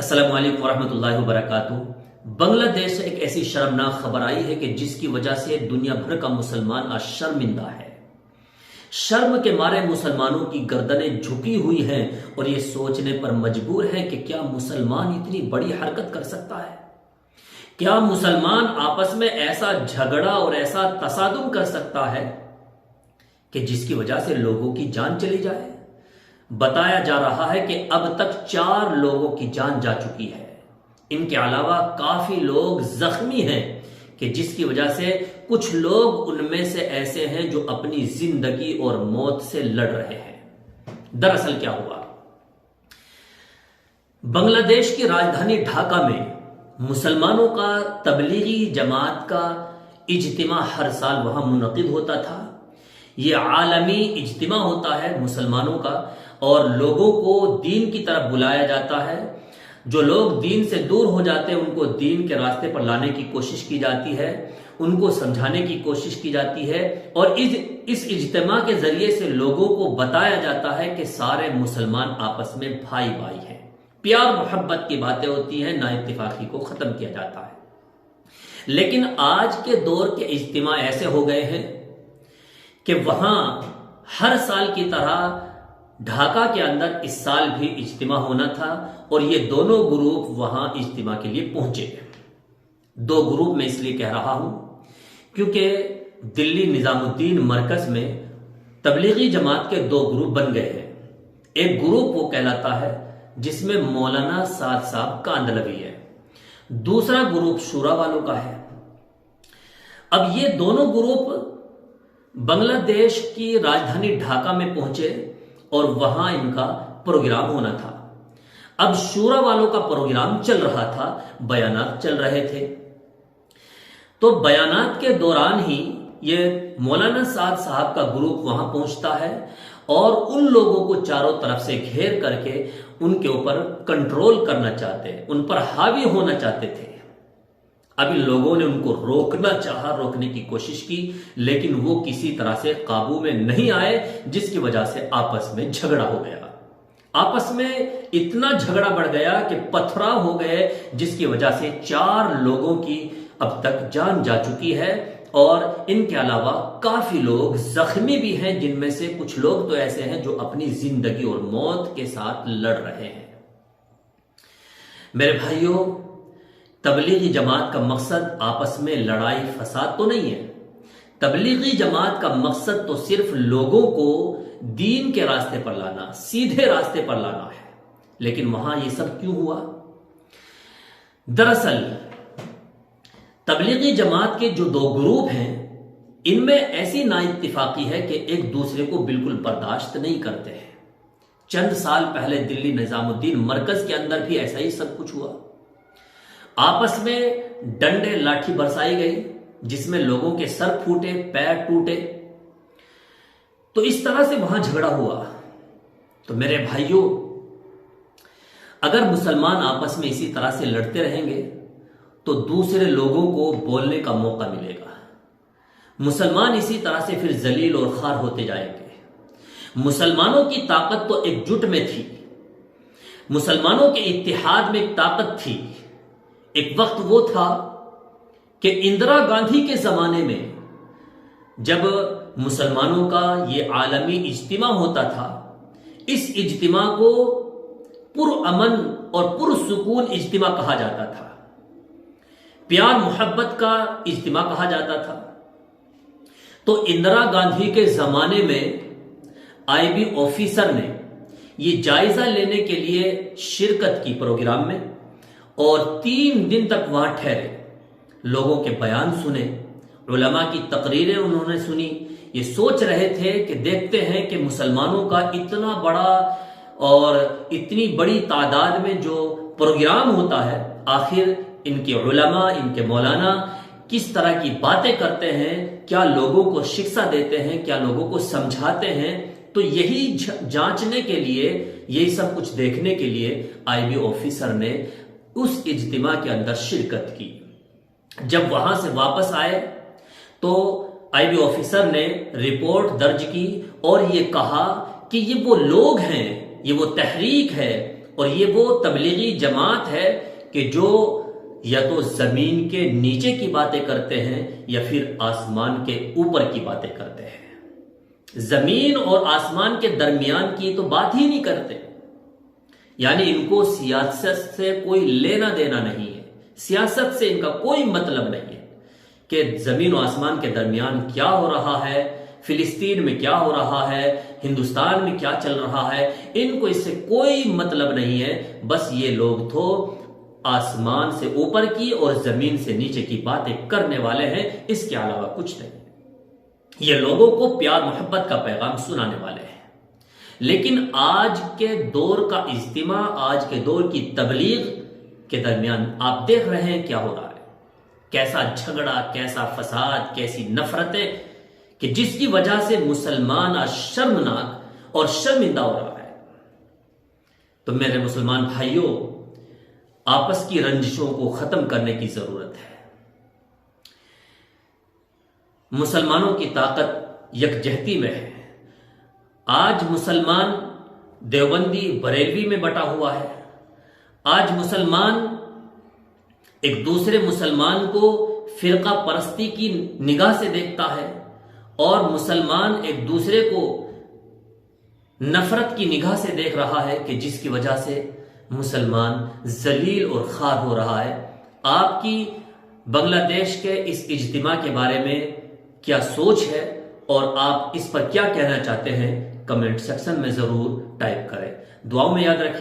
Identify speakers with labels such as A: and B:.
A: السلام علیکم ورحمۃ اللہ وبرکاتہ۔ بنگلہ دیش سے ایک ایسی شرمناک خبر آئی ہے کہ جس کی وجہ سے دنیا بھر کا مسلمان آج شرمندہ ہے۔ شرم کے مارے مسلمانوں کی گردنیں جھکی ہوئی ہیں اور یہ سوچنے پر مجبور ہے کہ کیا مسلمان اتنی بڑی حرکت کر سکتا ہے؟ کیا مسلمان آپس میں ایسا جھگڑا اور ایسا تصادم کر سکتا ہے کہ جس کی وجہ سے لوگوں کی جان چلی جائے؟ بتایا جا رہا ہے کہ اب تک 4 لوگوں کی جان جا چکی ہے۔ ان کے علاوہ کافی لوگ زخمی ہیں کہ جس کی وجہ سے کچھ لوگ ان میں سے ایسے ہیں جو اپنی زندگی اور موت سے لڑ رہے ہیں۔ دراصل کیا ہوا؟ بنگلہ دیش کی راجدھانی ڈھاکہ میں مسلمانوں کا تبلیغی جماعت کا اجتماع ہر سال وہاں منعقد ہوتا تھا۔ یہ عالمی اجتماع ہوتا ہے مسلمانوں کا اور لوگوں کو دین کی طرف بلایا جاتا ہے۔ جو لوگ دین سے دور ہو جاتے ہیں ان کو دین کے راستے پر لانے کی کوشش کی جاتی ہے، ان کو سمجھانے کی کوشش کی جاتی ہے اور اس اجتماع کے ذریعے سے لوگوں کو بتایا جاتا ہے کہ سارے مسلمان آپس میں بھائی بھائی ہیں، پیار محبت کی باتیں ہوتی ہیں، نا اتفاقی کو ختم کیا جاتا ہے۔ لیکن آج کے دور کے اجتماع ایسے ہو گئے ہیں کہ وہاں ہر سال کی طرح ڈھاکہ کے اندر اس سال بھی اجتماع ہونا تھا اور یہ دونوں گروپ وہاں اجتماع کے لیے پہنچے۔ 2 گروپ میں اس لیے کہہ رہا ہوں کیونکہ دلی نظام الدین مرکز میں تبلیغی جماعت کے 2 گروپ بن گئے ہیں۔ ایک گروپ وہ کہلاتا ہے جس میں مولانا سعد صاحب کاندلوی ہے، دوسرا گروپ شورا والوں کا ہے۔ اب یہ دونوں گروپ بنگلہ دیش کی راجدھانی ڈھاکہ میں پہنچے اور وہاں ان کا پروگرام ہونا تھا۔ اب شورا والوں کا پروگرام چل رہا تھا، بیانات چل رہے تھے، تو بیانات کے دوران ہی یہ مولانا سعد صاحب کا گروپ وہاں پہنچتا ہے اور ان لوگوں کو چاروں طرف سے گھیر کر کے ان کے اوپر کنٹرول کرنا چاہتے، ان پر حاوی ہونا چاہتے تھے۔ اب ان لوگوں نے ان کو روکنا چاہا، روکنے کی کوشش کی، لیکن وہ کسی طرح سے قابو میں نہیں آئے، جس کی وجہ سے آپس میں جھگڑا ہو گیا۔ آپس میں اتنا جھگڑا بڑھ گیا کہ پتھراؤ ہو گئے، جس کی وجہ سے 4 لوگوں کی اب تک جان جا چکی ہے اور ان کے علاوہ کافی لوگ زخمی بھی ہیں، جن میں سے کچھ لوگ تو ایسے ہیں جو اپنی زندگی اور موت کے ساتھ لڑ رہے ہیں۔ میرے بھائیوں، تبلیغی جماعت کا مقصد آپس میں لڑائی فساد تو نہیں ہے۔ تبلیغی جماعت کا مقصد تو صرف لوگوں کو دین کے راستے پر لانا، سیدھے راستے پر لانا ہے۔ لیکن وہاں یہ سب کیوں ہوا؟ دراصل تبلیغی جماعت کے جو 2 گروپ ہیں ان میں ایسی نا اتفاقی ہے کہ ایک دوسرے کو بالکل برداشت نہیں کرتے ہیں۔ چند سال پہلے دلی نظام الدین مرکز کے اندر بھی ایسا ہی سب کچھ ہوا۔ آپس میں ڈنڈے لاٹھی برسائی گئی، جس میں لوگوں کے سر پھوٹے، پیر ٹوٹے، تو اس طرح سے وہاں جھگڑا ہوا۔ تو میرے بھائیوں، اگر مسلمان آپس میں اسی طرح سے لڑتے رہیں گے تو دوسرے لوگوں کو بولنے کا موقع ملے گا۔ مسلمان اسی طرح سے پھر ذلیل اور خوار ہوتے جائیں گے۔ مسلمانوں کی طاقت تو ایک جٹ میں تھی، مسلمانوں کے اتحاد میں ایک طاقت تھی۔ ایک وقت وہ تھا کہ اندرا گاندھی کے زمانے میں جب مسلمانوں کا یہ عالمی اجتماع ہوتا تھا، اس اجتماع کو پرامن اور پرسکون اجتماع کہا جاتا تھا، پیار محبت کا اجتماع کہا جاتا تھا۔ تو اندرا گاندھی کے زمانے میں IB آفیسر نے یہ جائزہ لینے کے لیے شرکت کی پروگرام میں اور 3 دن تک وہاں ٹھہرے، لوگوں کے بیان سنے، علماء کی تقریریں انہوں نے سنی۔ یہ سوچ رہے تھے کہ دیکھتے ہیں کہ مسلمانوں کا اتنا بڑا اور اتنی بڑی تعداد میں جو پروگرام ہوتا ہے، آخر ان کے علماء، ان کے مولانا کس طرح کی باتیں کرتے ہیں، کیا لوگوں کو شکست دیتے ہیں، کیا لوگوں کو سمجھاتے ہیں۔ تو یہی جانچنے کے لیے، یہی سب کچھ دیکھنے کے لیے IB آفیسر نے اس اجتماع کے اندر شرکت کی۔ جب وہاں سے واپس آئے تو IB آفیسر نے رپورٹ درج کی اور یہ کہا کہ یہ وہ لوگ ہیں، یہ وہ تحریک ہے اور یہ وہ تبلیغی جماعت ہے کہ جو یا تو زمین کے نیچے کی باتیں کرتے ہیں یا پھر آسمان کے اوپر کی باتیں کرتے ہیں. زمین اور آسمان کے درمیان کی تو بات ہی نہیں کرتے. یعنی ان کو سیاست سے کوئی لینا دینا نہیں ہے. سیاست سے ان کا کوئی مطلب نہیں ہے کہ زمین و آسمان کے درمیان کیا ہو رہا ہے، فلسطین میں کیا ہو رہا ہے، ہندوستان میں کیا چل رہا ہے. ان کو اس سے کوئی مطلب نہیں ہے. بس یہ لوگ تو آسمان سے اوپر کی اور زمین سے نیچے کی باتیں کرنے والے ہیں، اس کے علاوہ کچھ نہیں. یہ لوگوں کو پیار محبت کا پیغام سنانے والے ہیں. لیکن آج کے دور کا اجتماع، آج کے دور کی تبلیغ کے درمیان آپ دیکھ رہے ہیں کیا ہو رہا ہے. کیسا جھگڑا، کیسا فساد، کیسی نفرتیں کہ جس کی وجہ سے مسلمان آج شرمناک اور شرمندہ ہو رہا ہے. تو میرے مسلمان بھائیوں، آپس کی رنجشوں کو ختم کرنے کی ضرورت ہے. مسلمانوں کی طاقت یکجہتی میں ہے. آج مسلمان دیوبندی بریلوی میں بٹا ہوا ہے. آج مسلمان ایک دوسرے مسلمان کو فرقہ پرستی کی نگاہ سے دیکھتا ہے اور مسلمان ایک دوسرے کو نفرت کی نگاہ سے دیکھ رہا ہے کہ جس کی وجہ سے مسلمان ذلیل اور خوار ہو رہا ہے. آپ کی بنگلہ دیش کے اس اجتماع کے بارے میں کیا سوچ ہے اور آپ اس پر کیا کہنا چاہتے ہیں؟ کمنٹ سیکشن میں ضرور ٹائپ کریں. دعاؤں میں یاد رکھیے.